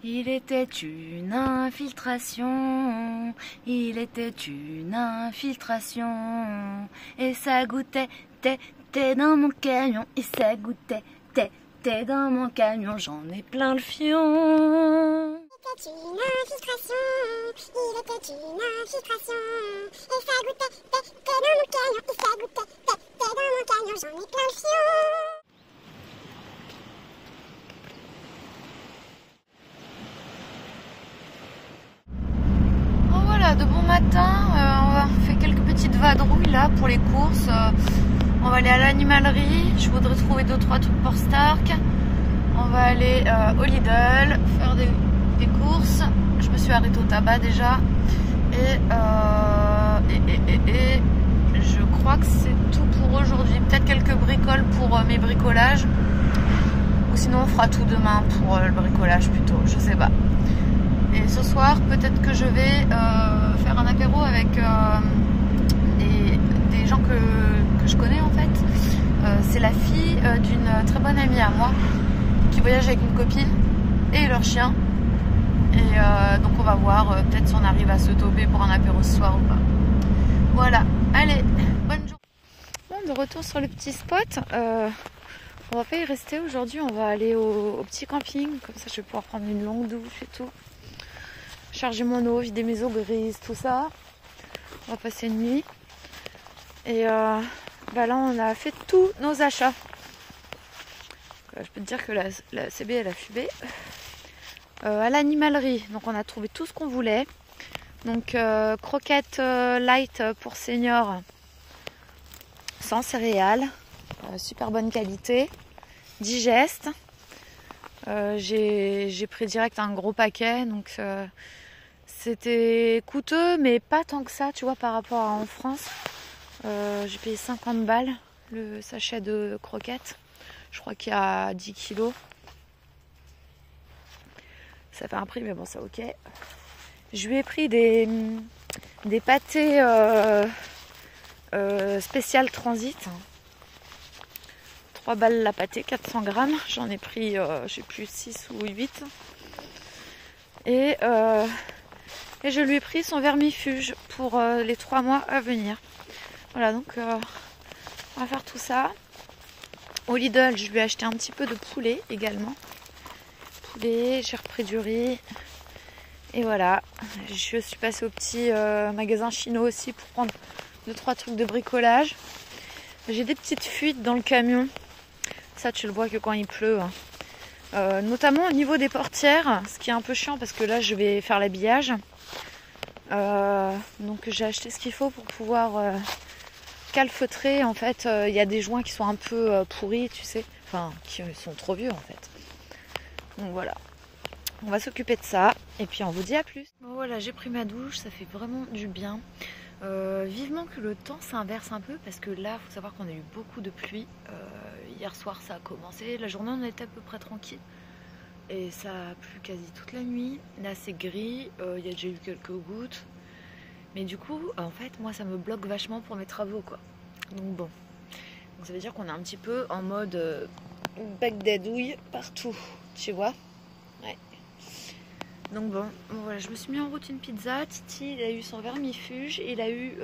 Il était une infiltration, il était une infiltration, et ça goûtait, t'es dans mon camion, et ça goûtait, t'es dans mon camion, j'en ai plein le fion. Il était une infiltration, il était une infiltration, et ça goûtait, t'es dans mon camion, et ça goûtait, t'es dans mon camion, j'en ai plein le fion. De bon matin, on va faire quelques petites vadrouilles là pour les courses. On va aller à l'animalerie, je voudrais trouver 2-3 trucs pour Stark. On va aller au Lidl, faire des courses. Je me suis arrêtée au tabac déjà. Et je crois que c'est tout pour aujourd'hui. Peut-être quelques bricoles pour mes bricolages. Ou sinon on fera tout demain pour le bricolage plutôt, je sais pas. Et ce soir, peut-être que je vais faire un apéro avec des gens que je connais en fait. C'est la fille d'une très bonne amie à moi qui voyage avec une copine et leur chien. Et donc on va voir peut-être si on arrive à se toper pour un apéro ce soir ou pas. Voilà, allez, bonne journée. Bon, de retour sur le petit spot. On va pas y rester aujourd'hui, on va aller au petit camping. Comme ça je vais pouvoir prendre une longue douche et tout. Charger mon eau, vider mes eaux grises, tout ça. On va passer une nuit. Et là, on a fait tous nos achats. Je peux te dire que la CB, elle a fumé. À l'animalerie, donc on a trouvé tout ce qu'on voulait. Donc, croquettes light pour seniors, sans céréales. Super bonne qualité. Digeste. J'ai pris direct un gros paquet, donc c'était coûteux, mais pas tant que ça, tu vois, par rapport à en France. J'ai payé 50 balles le sachet de croquettes. Je crois qu'il y a 10 kilos. Ça fait un prix, mais bon, ça ok. Je lui ai pris des pâtés spécial transit. 3 balles la pâtée, 400 grammes. J'en ai pris, je sais plus, 6 ou 8. Et je lui ai pris son vermifuge pour les 3 mois à venir. Voilà, donc on va faire tout ça. Au Lidl, je lui ai acheté un petit peu de poulet également. Poulet, j'ai repris du riz. Et voilà, je suis passée au petit magasin chinois aussi pour prendre 2-3 trucs de bricolage. J'ai des petites fuites dans le camion. Ça, tu le vois que quand il pleut. Hein. Notamment au niveau des portières, ce qui est un peu chiant parce que là, je vais faire l'habillage. Donc, j'ai acheté ce qu'il faut pour pouvoir calfeutrer. En fait, il y a des joints qui sont un peu pourris, tu sais. Enfin, qui sont trop vieux, en fait. Donc, voilà. On va s'occuper de ça. Et puis, on vous dit à plus. Bon, voilà, j'ai pris ma douche. Ça fait vraiment du bien. Vivement que le temps s'inverse un peu parce que là, il faut savoir qu'on a eu beaucoup de pluie. Hier soir, ça a commencé. La journée, on était à peu près tranquille. Et ça a plu quasi toute la nuit. Là, c'est gris. Il y a déjà eu quelques gouttes. Mais du coup, en fait, moi, ça me bloque vachement pour mes travaux, quoi. Donc bon. Donc ça veut dire qu'on est un petit peu en mode bec d'adouille partout. Tu vois? Ouais. Donc bon, voilà, je me suis mis en route une pizza. Titi, il a eu son vermifuge. Il a eu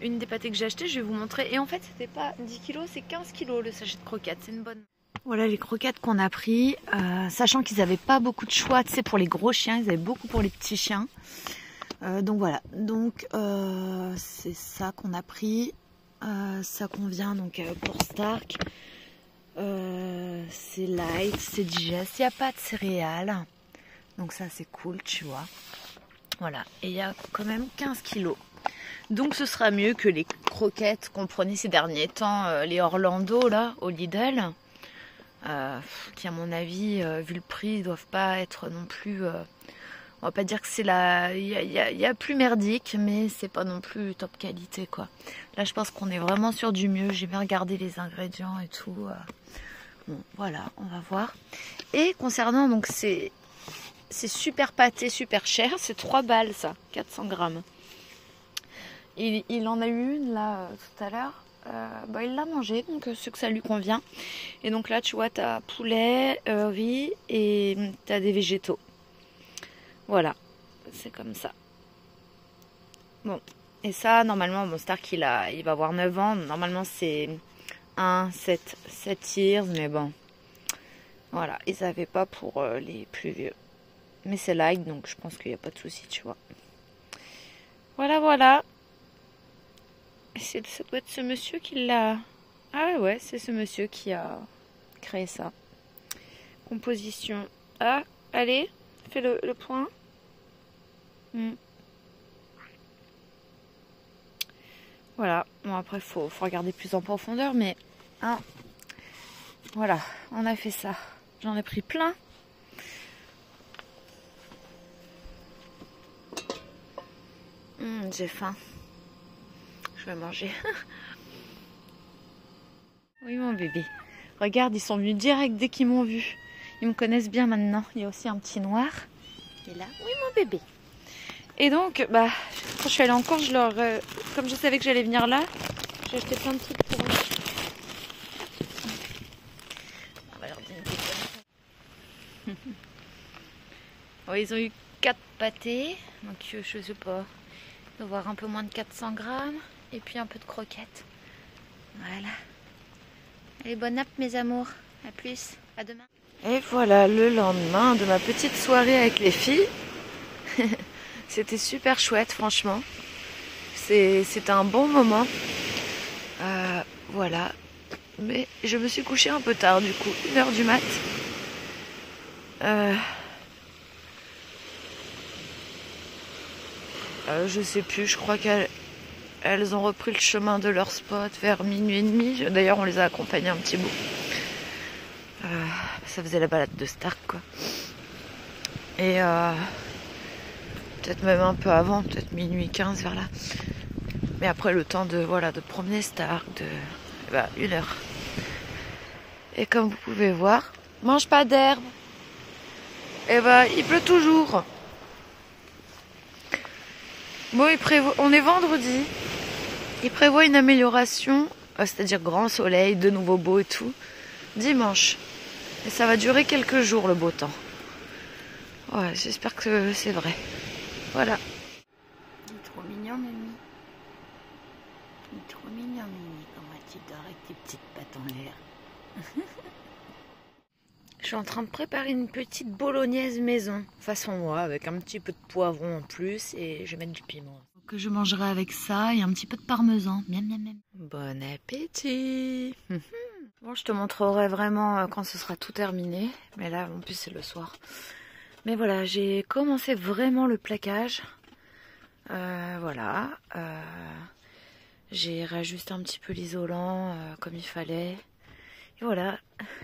une des pâtés que j'ai acheté. Je vais vous montrer. Et en fait, c'était pas 10 kilos, c'est 15 kilos le sachet de croquettes. C'est une bonne. Voilà les croquettes qu'on a pris. Sachant qu'ils n'avaient pas beaucoup de choix, tu sais, pour les gros chiens. Ils avaient beaucoup pour les petits chiens. Donc voilà. Donc c'est ça qu'on a pris. Ça convient donc pour Stark. C'est light, c'est digeste. Il n'y a pas de céréales. Donc ça c'est cool, tu vois. Voilà, et il y a quand même 15 kilos. Donc ce sera mieux que les croquettes qu'on prenait ces derniers temps, les Orlando là, au Lidl. Qui à mon avis, vu le prix, ne doivent pas être non plus... on va pas dire que c'est la... Il y a plus merdique, mais c'est pas non plus top qualité, quoi. Là je pense qu'on est vraiment sur du mieux. J'ai bien regardé les ingrédients et tout. Bon, voilà, on va voir. Et concernant donc ces super pâté, super cher. C'est 3 balles ça, 400 grammes. Il en a eu une là tout à l'heure. bah, il l'a mangé, donc c'est que ça lui convient. Et donc là, tu vois, t'as poulet, riz et t'as des végétaux. Voilà, c'est comme ça. Bon, et ça, normalement, bon, Stark, il va avoir 9 ans. Normalement, c'est 7 years, mais bon. Voilà, ils n'avaient pas pour les plus vieux. Mais c'est light, donc je pense qu'il n'y a pas de souci, tu vois. Voilà, voilà. Ça doit être ce monsieur qui l'a... Ah ouais, c'est ce monsieur qui a créé ça. Composition. Ah, allez, fais le point. Voilà, bon après faut regarder plus en profondeur, mais hein, voilà, on a fait ça. J'en ai pris plein. J'ai faim. Je vais manger. Oui mon bébé. Regarde, ils sont venus direct dès qu'ils m'ont vu. Ils me connaissent bien maintenant. Il y a aussi un petit noir qui est là. Oui mon bébé. Et donc, bah, quand je suis allée en Corse, comme je savais que j'allais venir là, j'ai acheté plein de trucs pour eux. On va leur dire une petite... Bon, ils ont eu 4 pâtés, donc je sais pas, il doit y avoir un peu moins de 400 grammes, et puis un peu de croquettes. Voilà. Allez, bonne app mes amours, à plus, à demain. Et voilà le lendemain de ma petite soirée avec les filles. C'était super chouette, franchement. C'était un bon moment. Voilà. Mais je me suis couchée un peu tard, du coup. 1h du mat. Je sais plus, je crois qu'elles ont repris le chemin de leur spot vers minuit et demi. D'ailleurs, on les a accompagnées un petit bout. Ça faisait la balade de Stark, quoi. Et... peut-être même un peu avant, peut-être minuit 15 vers là. Mais après le temps de promener Stark, de 1 heure. Et comme vous pouvez voir, mange pas d'herbe. Et il pleut toujours. Bon, on est vendredi. Il prévoit une amélioration, c'est-à-dire grand soleil, de nouveau beau et tout, dimanche. Et ça va durer quelques jours le beau temps. Ouais, j'espère que c'est vrai. Voilà. Il est trop mignon, Mimi. Il est trop mignon, Mimi. Comment tu dors avec tes petites pattes en l'air. Je suis en train de préparer une petite bolognaise maison, façon moi, avec un petit peu de poivron en plus, et je vais mettre du piment. Que je mangerai avec ça et un petit peu de parmesan. Miam, miam, miam. Bon appétit. Bon, je te montrerai vraiment quand ce sera tout terminé. Mais là, en plus, c'est le soir. Mais voilà, j'ai commencé vraiment le plaquage. Voilà. J'ai réajusté un petit peu l'isolant comme il fallait. Et voilà.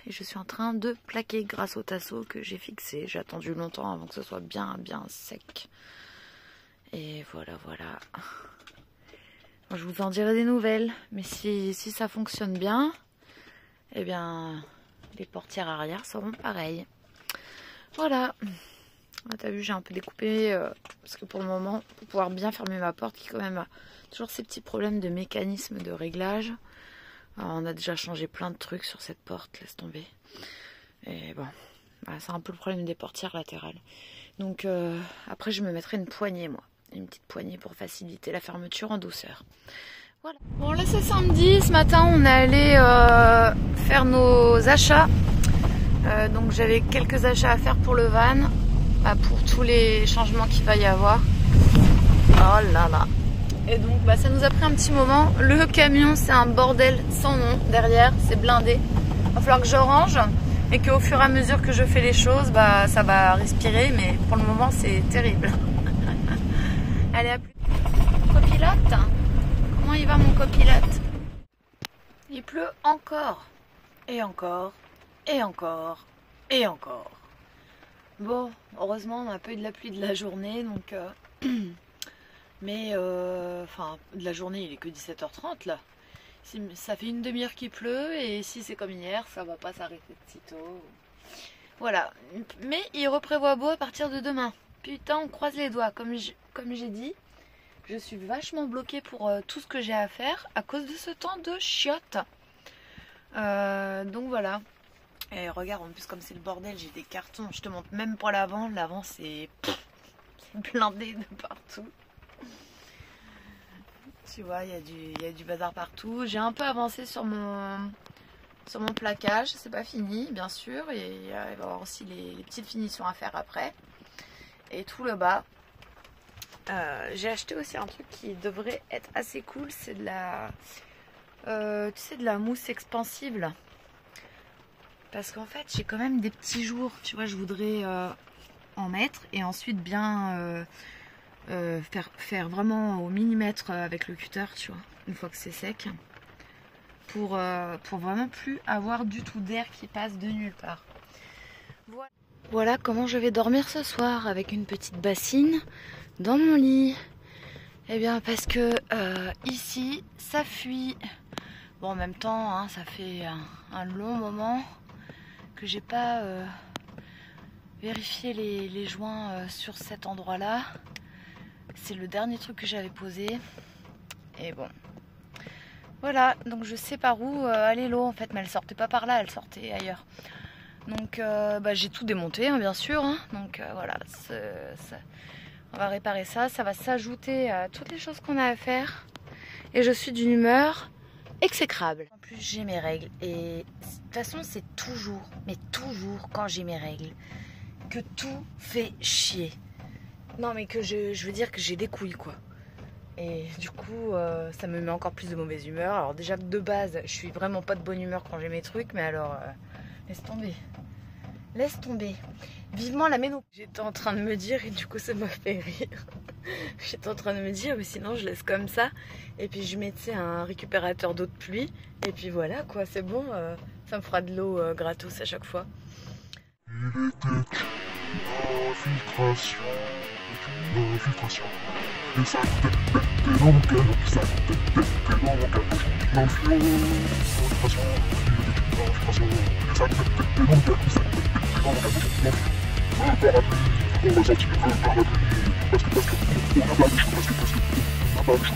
Et je suis en train de plaquer grâce au tasseau que j'ai fixé. J'ai attendu longtemps avant que ce soit bien, bien sec. Et voilà, voilà. Bon, je vous en dirai des nouvelles. Mais si ça fonctionne bien, eh bien, les portières arrière seront pareilles. Voilà. Ah, t'as vu, j'ai un peu découpé parce que pour le moment, pour pouvoir bien fermer ma porte, qui quand même a toujours ces petits problèmes de mécanisme de réglage. Alors, on a déjà changé plein de trucs sur cette porte, laisse tomber. Et bon, c'est un peu le problème des portières latérales. Donc après, je me mettrai une poignée, moi. Une petite poignée pour faciliter la fermeture en douceur. Voilà. Bon, là c'est samedi. Ce matin, on est allé faire nos achats. Donc j'avais quelques achats à faire pour le van. Pour tous les changements qu'il va y avoir. Oh là là. Et donc ça nous a pris un petit moment. Le camion, c'est un bordel sans nom derrière, c'est blindé. Il va falloir que je range et qu'au fur et à mesure que je fais les choses, ça va respirer, mais pour le moment c'est terrible. Allez, à plus. Copilote, comment il va mon copilote? Il pleut encore. Et encore. Et encore. Et encore. Bon, heureusement, on n'a pas eu de la pluie de la journée, donc... Mais, enfin, de la journée, il est que 17h30, là. Ça fait une demi-heure qu'il pleut, et si c'est comme hier, ça va pas s'arrêter de sitôt. Voilà. Mais il reprévoit beau à partir de demain. Putain, on croise les doigts. Comme j'ai dit, Je suis vachement bloquée pour tout ce que j'ai à faire à cause de ce temps de chiottes. Donc voilà. Et regarde, en plus comme c'est le bordel, j'ai des cartons. Je te montre même pas l'avant. L'avant c'est blindé de partout. Tu vois, il y a du bazar partout. J'ai un peu avancé sur mon plaquage. C'est pas fini, bien sûr. Et il va y avoir aussi les petites finitions à faire après. Et tout le bas. J'ai acheté aussi un truc qui devrait être assez cool. C'est de la... tu sais, de la mousse expansible. Parce qu'en fait, j'ai quand même des petits jours. Tu vois, je voudrais en mettre. Et ensuite bien... faire vraiment au millimètre avec le cutter, tu vois, une fois que c'est sec, pour vraiment plus avoir du tout d'air qui passe de nulle part. Voilà comment je vais dormir ce soir, avec une petite bassine dans mon lit. Eh bien parce que ici ça fuit. Bon, en même temps hein, ça fait un long moment que j'ai pas vérifié les joints sur cet endroit là. C'est le dernier truc que j'avais posé. Et bon. Voilà, donc je sais par où aller l'eau en fait. Mais elle sortait pas par là, elle sortait ailleurs. Donc j'ai tout démonté hein, bien sûr. Hein. Donc voilà, on va réparer ça. Ça va s'ajouter à toutes les choses qu'on a à faire. Et je suis d'une humeur exécrable. En plus j'ai mes règles. Et de toute façon c'est toujours, mais toujours quand j'ai mes règles, que tout fait chier. Non mais que je veux dire que j'ai des couilles quoi. Et du coup ça me met encore plus de mauvaise humeur. Alors déjà que de base je suis vraiment pas de bonne humeur quand j'ai mes trucs. Mais alors laisse tomber. Laisse tomber. Vivement la méno. J'étais en train de me dire et du coup ça m'a fait rire. J'étais en train de me dire mais sinon je laisse comme ça. Et puis je mettais un récupérateur d'eau de pluie. Et puis voilà quoi, c'est bon. Ça me fera de l'eau gratos à chaque fois. Il était une infiltration. Une infiltration. Et ça coûtait dans mon cœur. Ça coûtait dans mon cœur. L'infiltration. Il était une infiltration. Et ça coûtait dans mon cœur. Ça coûtait dans mon cœur. On va sortir le parapluie. Parce que on n'a pas de chaud. Parce que on n'a pas de chaud.